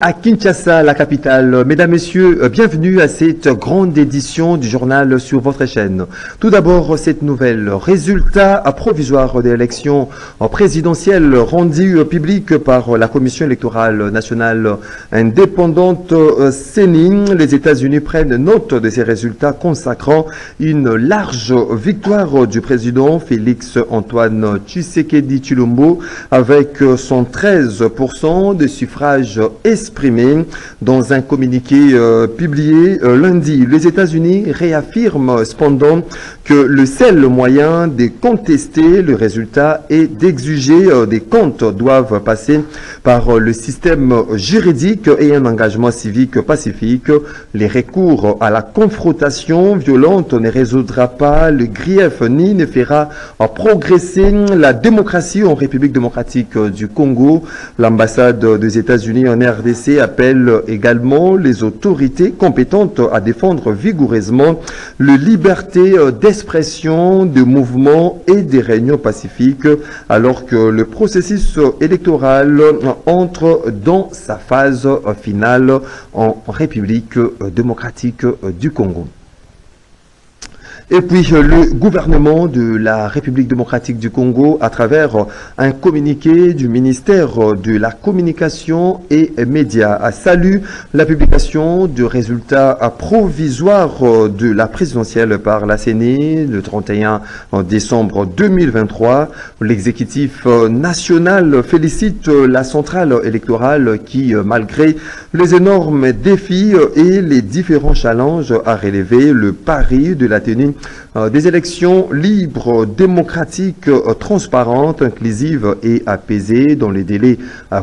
À Kinshasa, la capitale. Mesdames, Messieurs, bienvenue à cette grande édition du journal sur votre chaîne. Tout d'abord, cette nouvelle. Résultat provisoire des élections présidentielles rendues publiques par la Commission électorale nationale indépendante CENI. Les États-Unis prennent note de ces résultats consacrant une large victoire du président Félix Antoine Tshisekedi Tshilombo avec 113% de suffrages exprimé dans un communiqué publié lundi. Les États-Unis réaffirment cependant que le seul moyen de contester le résultat et d'exiger des comptes doivent passer par le système juridique et un engagement civique pacifique. Les recours à la confrontation violente ne résoudra pas le grief ni ne fera progresser la démocratie en République démocratique du Congo. L'ambassade des États-Unis en RDC appelle également les autorités compétentes à défendre vigoureusement la liberté d'expression, de mouvement et des réunions pacifiques alors que le processus électoral entre dans sa phase finale en République démocratique du Congo. Et puis le gouvernement de la République démocratique du Congo, à travers un communiqué du ministère de la Communication et Médias, salue la publication du résultat provisoire de la présidentielle par la CENI le 31 décembre 2023. L'exécutif national félicite la centrale électorale qui, malgré les énormes défis et les différents challenges, a relevé le pari de la tenue des élections libres, démocratiques, transparentes, inclusives et apaisées dans les délais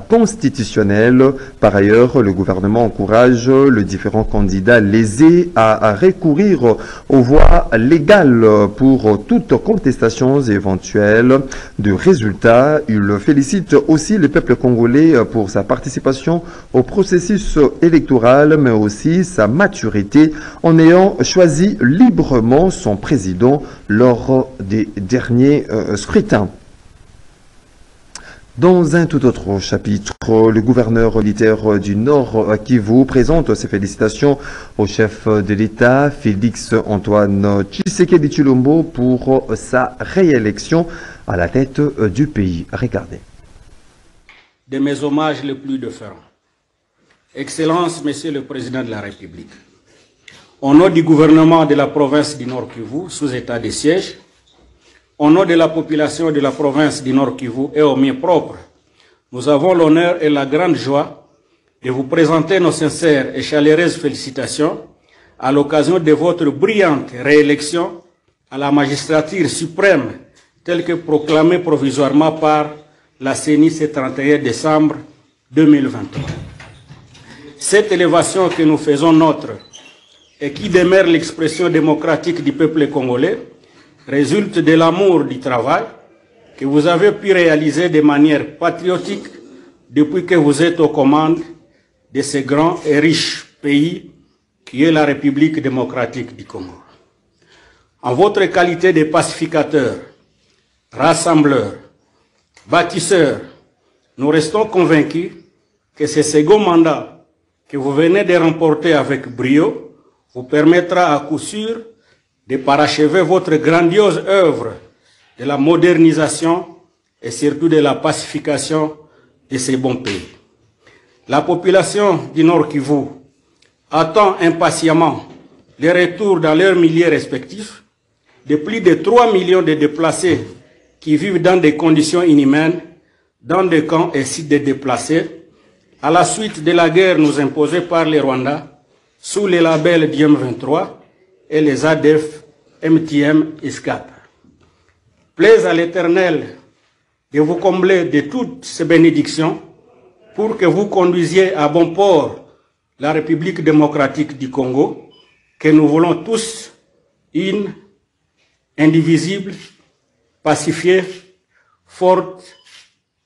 constitutionnels. Par ailleurs, le gouvernement encourage les différents candidats lésés à recourir aux voies légales pour toute contestation éventuelle de résultats. Il félicite aussi le peuple congolais pour sa participation au processus électoral, mais aussi sa maturité en ayant choisi librement son président lors des derniers scrutins. Dans un tout autre chapitre, le gouverneur militaire du Nord Kivu présente ses félicitations au chef de l'État, Félix Antoine Tshisekedi Tshilombo, pour sa réélection à la tête du pays. Regardez. De mes hommages les plus déférents. Excellence, Monsieur le Président de la République, au nom du gouvernement de la province du Nord Kivu, sous état de siège, au nom de la population de la province du Nord Kivu et au mien propre, nous avons l'honneur et la grande joie de vous présenter nos sincères et chaleureuses félicitations à l'occasion de votre brillante réélection à la magistrature suprême telle que proclamée provisoirement par la CENI ce 31 décembre 2023. Cette élévation que nous faisons nôtre et qui demeure l'expression démocratique du peuple congolais, résulte de l'amour du travail que vous avez pu réaliser de manière patriotique depuis que vous êtes aux commandes de ce grand et riche pays qui est la République démocratique du Congo. En votre qualité de pacificateur, rassembleur, bâtisseur, nous restons convaincus que ce second mandat que vous venez de remporter avec brio vous permettra à coup sûr de parachever votre grandiose œuvre de la modernisation et surtout de la pacification de ces bons pays. La population du Nord Kivu attend impatiemment le retour dans leurs milieux respectifs de plus de 3 millions de déplacés qui vivent dans des conditions inhumaines, dans des camps et sites de déplacés, à la suite de la guerre nous imposée par les Rwandais sous les labels d'IM23 et les ADF MTM ISCAP. Plaise à l'Éternel de vous combler de toutes ces bénédictions pour que vous conduisiez à bon port la République démocratique du Congo, que nous voulons tous une, indivisible, pacifiée, forte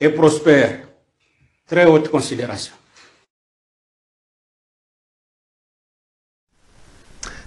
et prospère. Très haute considération.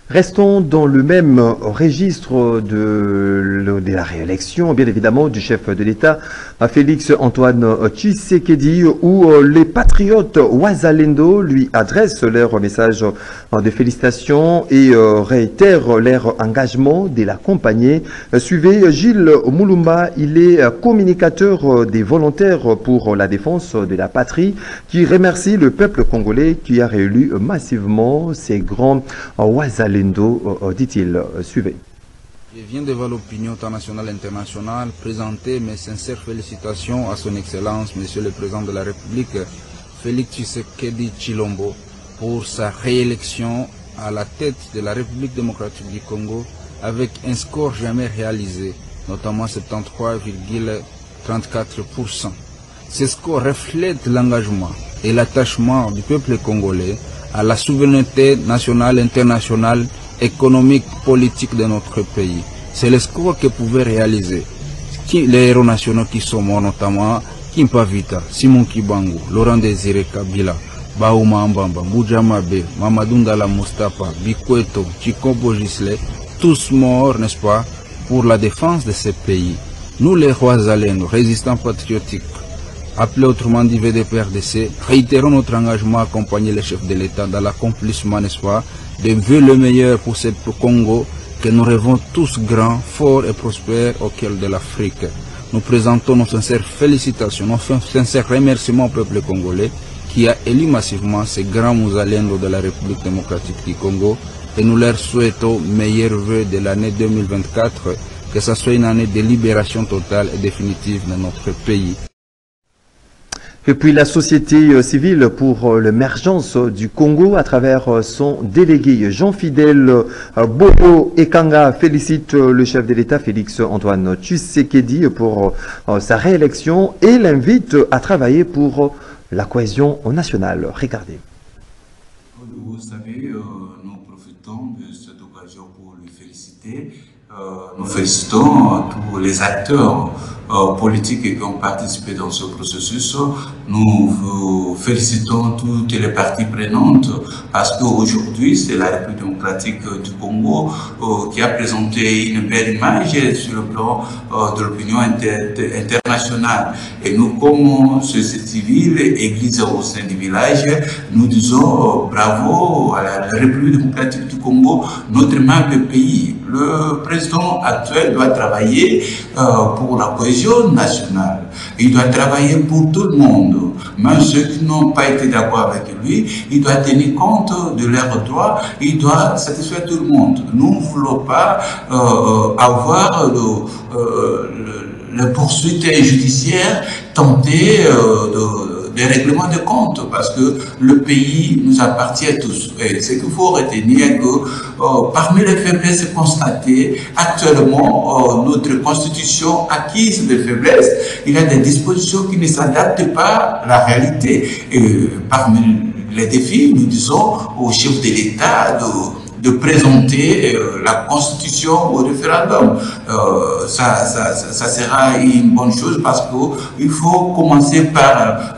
Restons dans le même registre de la réélection, bien évidemment, du chef de l'État, Félix-Antoine Tshisekedi, où les patriotes Wazalendo lui adressent leur message de félicitations et réitèrent leur engagement de l'accompagner. Suivez Gilles Moulumba, il est communicateur des volontaires pour la défense de la patrie, qui remercie le peuple congolais qui a réélu massivement ces grands Wazalendo. Dit-il, suivez. Je viens devant l'opinion internationale et internationale présenter mes sincères félicitations à son Excellence, Monsieur le Président de la République, Félix Tshisekedi Tshilombo, pour sa réélection à la tête de la République démocratique du Congo avec un score jamais réalisé, notamment 73,34%. Ce score reflète l'engagement et l'attachement du peuple congolais à la souveraineté nationale, internationale, économique, politique de notre pays. C'est le score que pouvaient réaliser les héros nationaux qui sont morts, notamment Kimpa Vita, Simon Kibangu, Laurent Désiré Kabila, Baouma Ambamba, Boudjamabe, Mamadou Ndala Moustapha, Bikweto, Chikombo Gisle, tous morts, n'est-ce pas, pour la défense de ce pays. Nous, les Wazalendo, résistants patriotiques, appelés autrement dit VDPRDC, réitérons notre engagement à accompagner les chefs de l'État dans l'accomplissement, n'est-ce pas, de vœux le meilleur pour ce Congo que nous rêvons tous grands, forts et prospères au cœur de l'Afrique. Nous présentons nos sincères félicitations, nos sincères remerciements au peuple congolais qui a élu massivement ces grands Wazalendo de la République démocratique du Congo et nous leur souhaitons meilleurs vœux de l'année 2024, que ce soit une année de libération totale et définitive de notre pays. Et puis la société civile pour l'émergence du Congo à travers son délégué Jean-Fidèle Bobo Ekanga félicite le chef de l'État Félix-Antoine Tshisekedi pour sa réélection et l'invite à travailler pour la cohésion nationale. Regardez. Vous savez, nous profitons de cette occasion pour le féliciter. Nous félicitons tous les acteurs politiques qui ont participé dans ce processus. Nous félicitons toutes les parties prenantes parce qu'aujourd'hui, c'est la République démocratique du Congo qui a présenté une belle image sur le plan de l'opinion internationale. Et nous, comme société civile, église au sein du village, nous disons bravo à la République démocratique du Congo, notre membre pays. Le président actuel doit travailler pour la cohésion nationale. Il doit travailler pour tout le monde. Même ceux qui n'ont pas été d'accord avec lui, il doit tenir compte de leurs droits. Il doit satisfaire tout le monde. Nous ne voulons pas avoir le poursuite judiciaire tentée des règlements de compte, parce que le pays nous appartient à tous. Et ce qu'il faut retenir que parmi les faiblesses constatées, actuellement, notre constitution acquise de faiblesses, il y a des dispositions qui ne s'adaptent pas à la réalité. Et parmi les défis, nous disons au chef de l'État de présenter la Constitution au référendum. Ça sera une bonne chose parce qu'il faut commencer par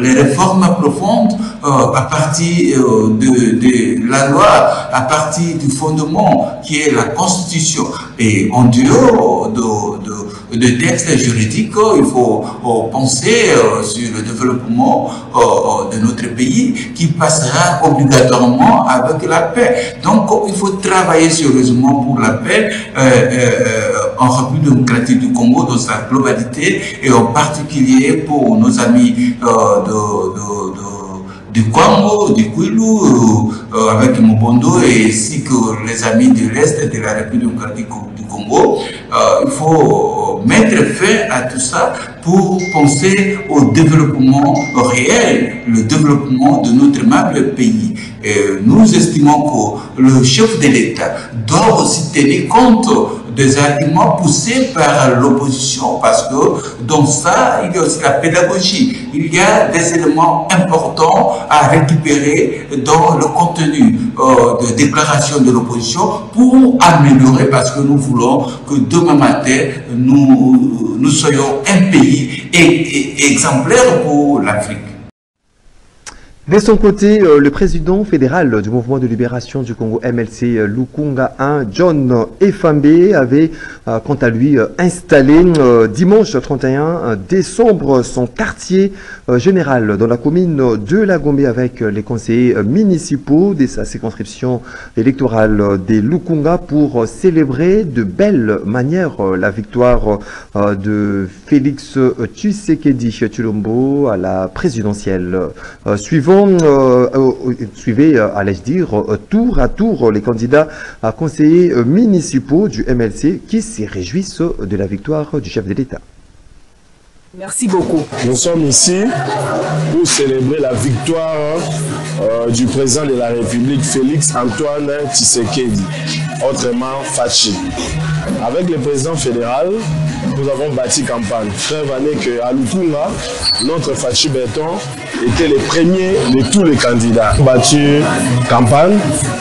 les réformes profondes à partir de la loi, à partir du fondement qui est la Constitution. Et en dehors de textes juridiques, il faut penser sur le développement de notre pays qui passera obligatoirement avec la paix. Donc, il faut travailler sérieusement pour la paix en République démocratique du Congo dans sa globalité et en particulier pour nos amis du Congo, du Kwilu, avec Mobondo et ainsi que les amis de l'Est de la République démocratique du Congo. Il faut mettre fin à tout ça pour penser au développement réel, le développement de notre membre pays. Et nous estimons que le chef de l'État doit aussi tenir compte des arguments poussés par l'opposition, parce que dans ça, il y a aussi la pédagogie. Il y a des éléments importants à récupérer dans le contenu de déclaration de l'opposition pour améliorer, parce que nous voulons que demain matin, nous soyons un pays exemplaire pour l'Afrique. De son côté, le président fédéral du mouvement de libération du Congo MLC Lukunga 1, John Efambe, avait quant à lui installé dimanche 31 décembre son quartier général dans la commune de La Gombe avec les conseillers municipaux de sa circonscription électorale des Lukunga pour célébrer de belle manière la victoire de Félix Tshisekedi Tshilombo à la présidentielle. Suivez, allais-je dire, tour à tour les candidats à conseillers municipaux du MLC qui se réjouissent de la victoire du chef de l'État. Merci beaucoup. Nous sommes ici pour célébrer la victoire du président de la République, Félix Antoine Tshisekedi, autrement Fachi. Avec le président fédéral, nous avons bâti campagne. Preuve année qu'à Lukunga, notre Fachi Béton était le premier de tous les candidats. Nous avons bâti campagne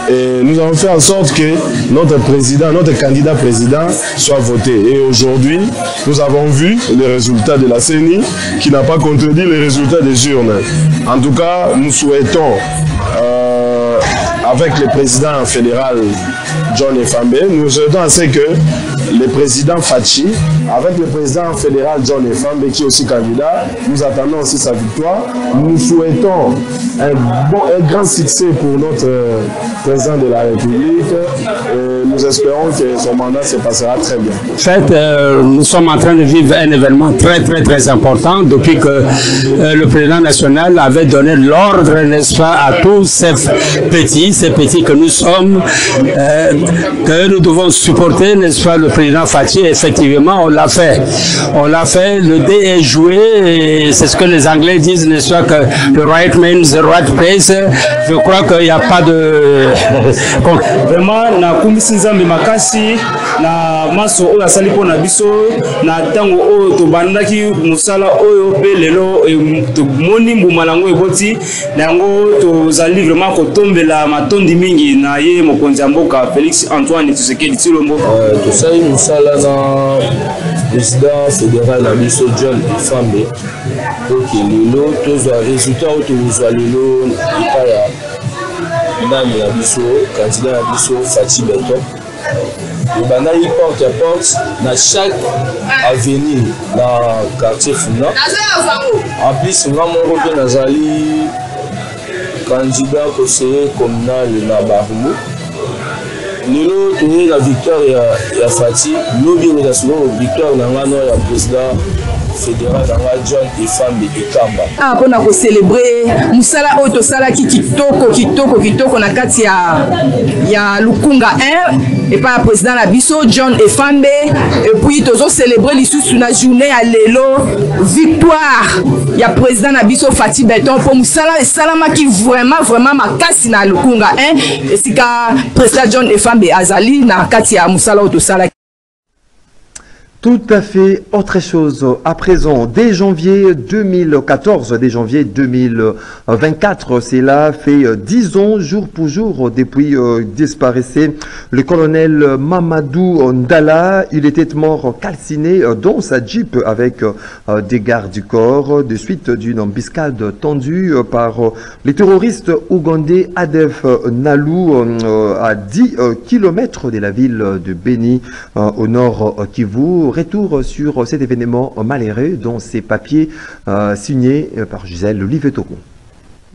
et nous avons fait en sorte que notre candidat président soit voté. Et aujourd'hui, nous avons vu les résultats de la CENI qui n'a pas contredit les résultats des urnes. En tout cas, nous souhaitons, avec le président fédéral John Efambe, nous souhaitons à ce que le président Fachi, avec le président fédéral John Efambe qui est aussi candidat, nous attendons aussi sa victoire. Nous souhaitons un grand succès pour notre président de la République et nous espérons que son mandat se passera très bien. En fait, nous sommes en train de vivre un événement très important depuis que le président national avait donné l'ordre, n'est-ce pas, à tous ces petits que nous sommes, que nous devons supporter, n'est-ce pas, le président Fachi. Effectivement, on l'a fait. Le dé est joué et c'est ce que les Anglais disent, n'est-ce pas, que the right man, the right place. Je crois qu'il n'y a pas de... Vraiment, na kumbisi nzambe makasi na maso oyo asali po na biso na tango oyo tobandaki musala oyo pe lelo moni mbuma lango eboti na yango tozali vraiment kotombela matondi mingi na ye mokonzi ya mboka Félix Antoine Tshisekedi Tshilombo. Tosali musala na président fédéral na biso John Efambe oke lelo tozwa résultat oyo tozwa lelo epai ya nani na biso candidat na biso Fachi Béton ebandaki porte à porte na chaque avenue na quartier Funa. En plus nga moko mpe nazali candidat conseiller communal na Barumu. Lelo toyei la victoire ya Fachi lobi oza sikoyo victoire na nga no ya président fédéral na nga John Efambe Ekamba. Mpona kocelebre musala oyo tosalaki kitoko na kati ya Lukunga 1 epai ya président na biso John Efambe epuis tozocelebre lisusu na journée ya lelo victoire ya président na biso Fachi Béton mpo musala esalamaki vraiment makasi na Lukunga 1 esika président John Efambe azali na kati ya musala oyo tosalaki. Tout à fait autre chose. À présent, dès janvier 2014, dès janvier 2024, cela fait 10 ans, jour pour jour, depuis disparaissait le colonel Mamadou Ndala. Il était mort calciné dans sa Jeep avec des gardes du corps, de suite d'une embuscade tendue par les terroristes ougandais Adef Nalou à 10 km de la ville de Beni, au nord Kivu. Retour sur cet événement malheureux dont ces papiers signés par Gisèle Olivier-Tocon.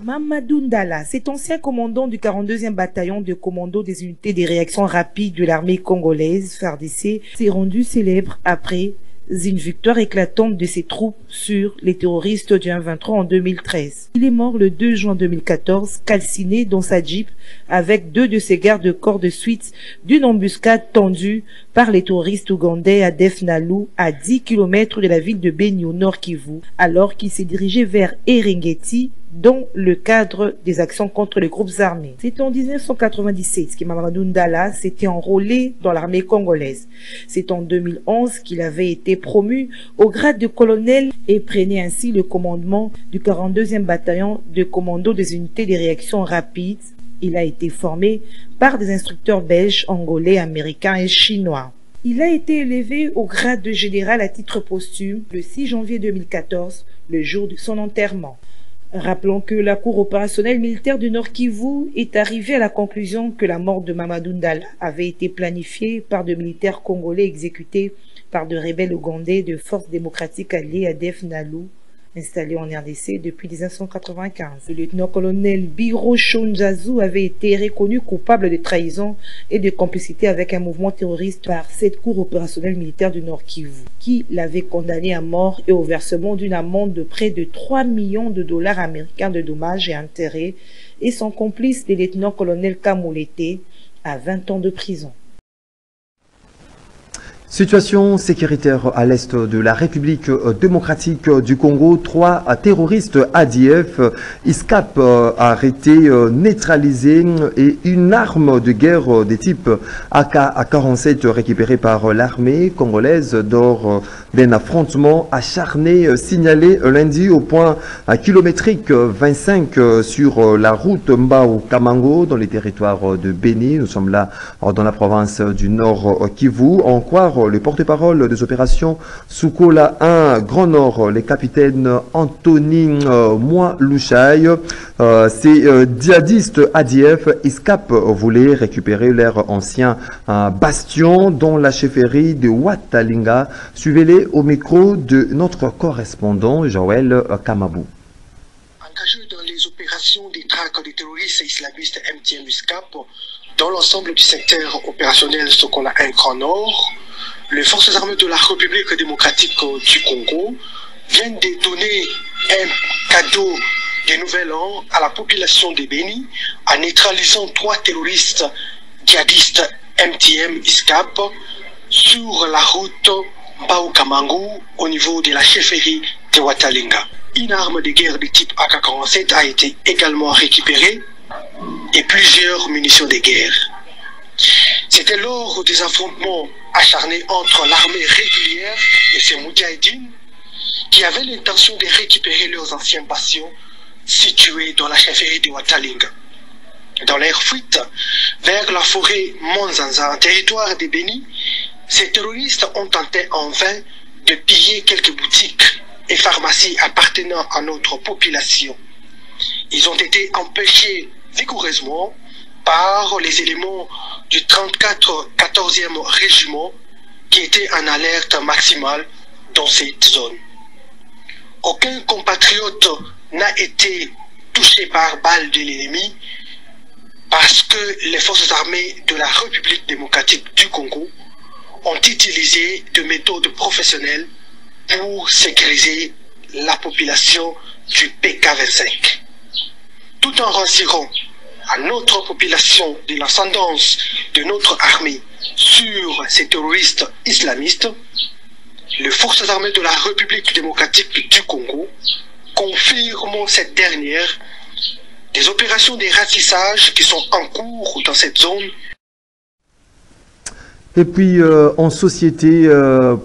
Mamadou Ndala, cet ancien commandant du 42e bataillon de commando des unités de réaction rapide de l'armée congolaise, FARDC, s'est rendu célèbre après une victoire éclatante de ses troupes sur les terroristes du 1-23 en 2013. Il est mort le 2 juin 2014, calciné dans sa Jeep avec 2 de ses gardes-corps de suite d'une embuscade tendue par les terroristes ougandais à Adef Nalou à 10 km de la ville de Beni au nord Kivu, alors qu'il s'est dirigé vers Eringeti dans le cadre des actions contre les groupes armés. C'est en 1997 que Mamadou Ndala s'était enrôlé dans l'armée congolaise. C'est en 2011 qu'il avait été promu au grade de colonel et prenait ainsi le commandement du 42e bataillon de commando des unités de réaction rapide. Il a été formé par des instructeurs belges, angolais, américains et chinois. Il a été élevé au grade de général à titre posthume le 6 janvier 2014, le jour de son enterrement. Rappelons que la Cour opérationnelle militaire du Nord Kivu est arrivée à la conclusion que la mort de Mamadou Ndala avait été planifiée par de militaires congolais exécutés par de rebelles ougandais de Forces démocratiques alliées à ADF NALU, installés en RDC depuis 1995. Le lieutenant-colonel Biro Shonjazu avait été reconnu coupable de trahison et de complicité avec un mouvement terroriste par cette Cour opérationnelle militaire du Nord Kivu, qui l'avait condamné à mort et au versement d'une amende de près de 3 millions de dollars américains de dommages et intérêts, et son complice, le lieutenant-colonel Kamolete, à 20 ans de prison. Situation sécuritaire à l'est de la République démocratique du Congo. 3 terroristes ADF, ISCAP arrêtés, neutralisés et une arme de guerre de type AK-47 récupérée par l'armée congolaise lors d'un affrontement acharné signalé lundi au point kilométrique 25 sur la route Mbao-Kamango dans les territoires de Béni. Nous sommes là dans la province du Nord Kivu. En croire le porte-parole des opérations Soukola 1 Grand Nord, le capitaine Anthony Moualouchaï, ces djihadistes ADF ISCAP voulaient récupérer leur ancien bastion dans la chefferie de Watalinga. Suivez-les au micro de notre correspondant Joël Kamabou. Engagé dans les opérations des traques des terroristes islamistes MTM ISCAP dans l'ensemble du secteur opérationnel Soukola 1 Grand Nord, les forces armées de la République démocratique du Congo viennent de donner un cadeau de nouvel an à la population de Béni en neutralisant 3 terroristes djihadistes MTM ISCAP sur la route Mbao-Kamango au niveau de la chefferie de Watalinga. Une arme de guerre de type AK-47 a été également récupérée et plusieurs munitions de guerre. C'était lors des affrontements acharnés entre l'armée régulière et ces moudjahidines qui avaient l'intention de récupérer leurs anciens bastions situés dans la chefferie de Watalinga. Dans leur fuite vers la forêt Monzanza, en territoire de Béni, ces terroristes ont tenté en vain de piller quelques boutiques et pharmacies appartenant à notre population. Ils ont été empêchés vigoureusement par les éléments du 14e régiment qui étaient en alerte maximale dans cette zone. Aucun compatriote n'a été touché par balle de l'ennemi parce que les forces armées de la République démocratique du Congo ont utilisé de méthodes professionnelles pour sécuriser la population du PK25. Tout en rassurant à notre population de l'ascendance de notre armée sur ces terroristes islamistes, les forces armées de la République démocratique du Congo confirment cette dernière des opérations de ratissage qui sont en cours dans cette zone. Et puis en société,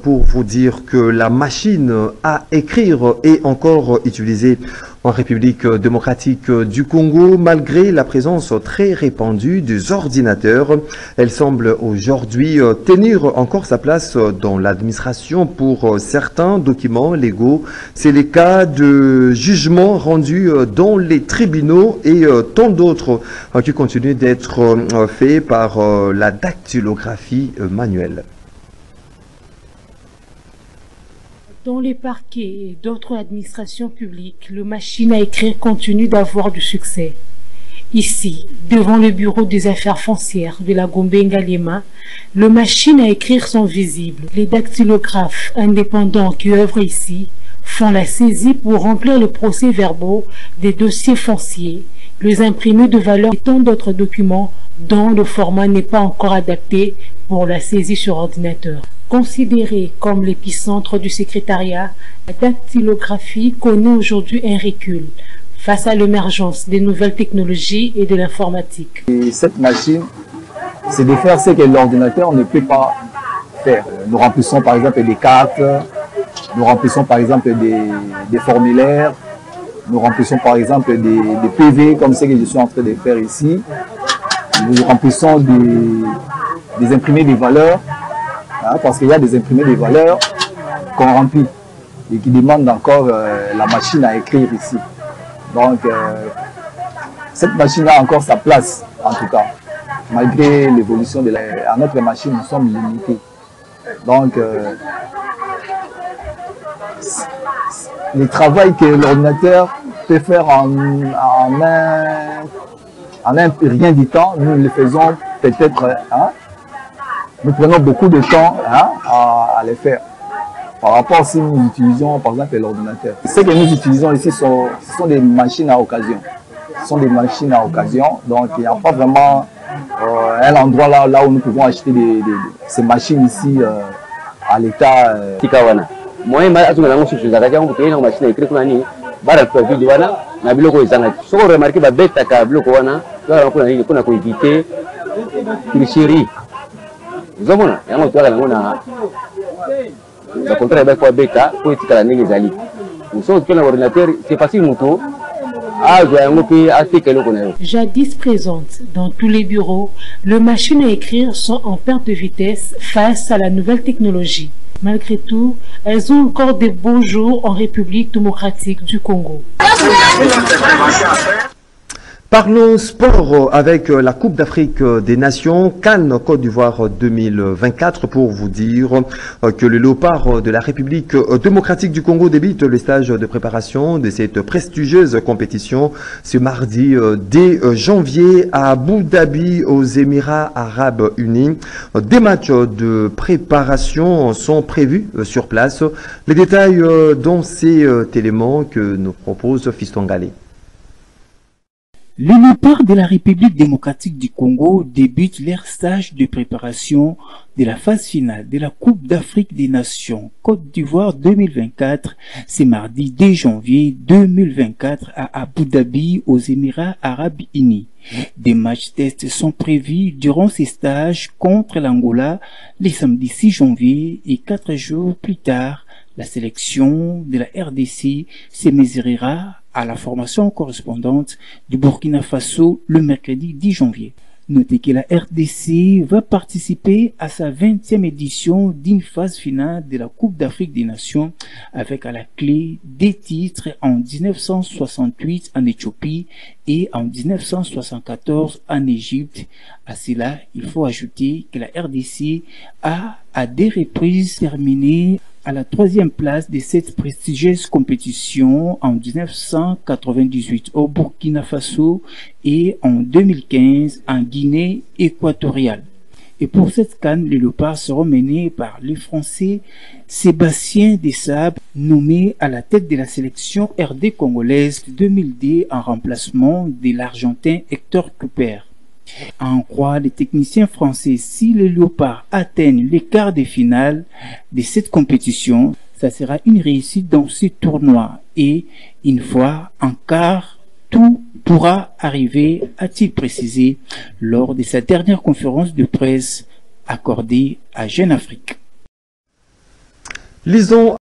pour vous dire que la machine à écrire est encore utilisée en République démocratique du Congo, malgré la présence très répandue des ordinateurs. Elle semble aujourd'hui tenir encore sa place dans l'administration pour certains documents légaux. C'est le cas de jugements rendus dans les tribunaux et tant d'autres qui continuent d'être faits par la dactylographie manuelle. Dans les parquets et d'autres administrations publiques, le machine à écrire continue d'avoir du succès. Ici, devant le bureau des affaires foncières de la Gombe-Ngalema, le machine à écrire sont visibles. Les dactylographes indépendants qui œuvrent ici font la saisie pour remplir les procès-verbaux des dossiers fonciers, les imprimés de valeur et tant d'autres documents dont le format n'est pas encore adapté pour la saisie sur ordinateur. Considérée comme l'épicentre du secrétariat, la dactylographie connaît aujourd'hui un recul face à l'émergence des nouvelles technologies et de l'informatique. Cette machine, c'est de faire ce que l'ordinateur ne peut pas faire. Nous remplissons par exemple des cartes, nous remplissons par exemple des formulaires, nous remplissons par exemple des PV comme ce que je suis en train de faire ici. Nous remplissons des imprimés de valeurs. Parce qu'il y a des imprimés de valeurs qu'on remplit et qui demandent encore la machine à écrire ici. Donc, cette machine a encore sa place, en tout cas. Malgré l'évolution de à notre machine, nous sommes limités. Donc, le travail que l'ordinateur peut faire en un rien du temps, nous le faisons peut-être, nous prenons beaucoup de temps à le faire. Par rapport si nous utilisons par exemple l'ordinateur. Ce que nous utilisons ici ce sont des machines à occasion. Ce sont des machines à occasion, donc il n'y a pas vraiment un endroit là où nous pouvons acheter ces machines ici à l'état. Moi, je suis machine à écrire bara kwa video wana na biloko ezanga soko remarquer ba beta ka biloko wana kuna ko éviter tricherie zomona yango twala nango na ba contrat ba kwa beta ko etikala ndenge ezali so tuna ordinateur c'est facile muto azo yango pe atika eloko na yo. Jadis présente dans tous les bureaux, les machines à écrire sont en perte de vitesse face à la nouvelle technologie. Malgré tout, elles ont encore de beaux jours en République démocratique du Congo. Parlons sport avec la Coupe d'Afrique des Nations, Cannes Côte d'Ivoire 2024, pour vous dire que le Léopard de la République démocratique du Congo débute le stage de préparation de cette prestigieuse compétition ce mardi dès janvier à Abu Dhabi aux Émirats Arabes Unis. Des matchs de préparation sont prévus sur place. Les détails dans ces éléments que nous propose Fiston Galé. Les Léopards de la République démocratique du Congo débutent leur stage de préparation de la phase finale de la Coupe d'Afrique des Nations Côte d'Ivoire 2024, c'est mardi 2 janvier 2024 à Abu Dhabi aux Émirats Arabes Unis. Des matchs tests sont prévus durant ces stages contre l'Angola les samedis 6 janvier et 4 jours plus tard, la sélection de la RDC se mesurera à la formation correspondante du Burkina Faso le mercredi 10 janvier. Notez que la RDC va participer à sa 20e édition d'une phase finale de la Coupe d'Afrique des Nations avec à la clé des titres en 1968 en Éthiopie et en 1974 en Égypte. À cela, il faut ajouter que la RDC a à des reprises terminé à la 3e place de cette prestigieuse compétition en 1998 au Burkina Faso et en 2015 en Guinée équatoriale. Et pour cette CAN, les Léopards seront menés par le Français Sébastien Desabre, nommé à la tête de la sélection RD congolaise 2002 en remplacement de l'Argentin Hector Cooper. À en croire les techniciens français, si les Léopards atteignent les quarts de finale de cette compétition, ça sera une réussite dans ce tournoi et une fois en quart, tout pourra arriver, a-t-il précisé lors de sa dernière conférence de presse accordée à Jeune Afrique. Lisons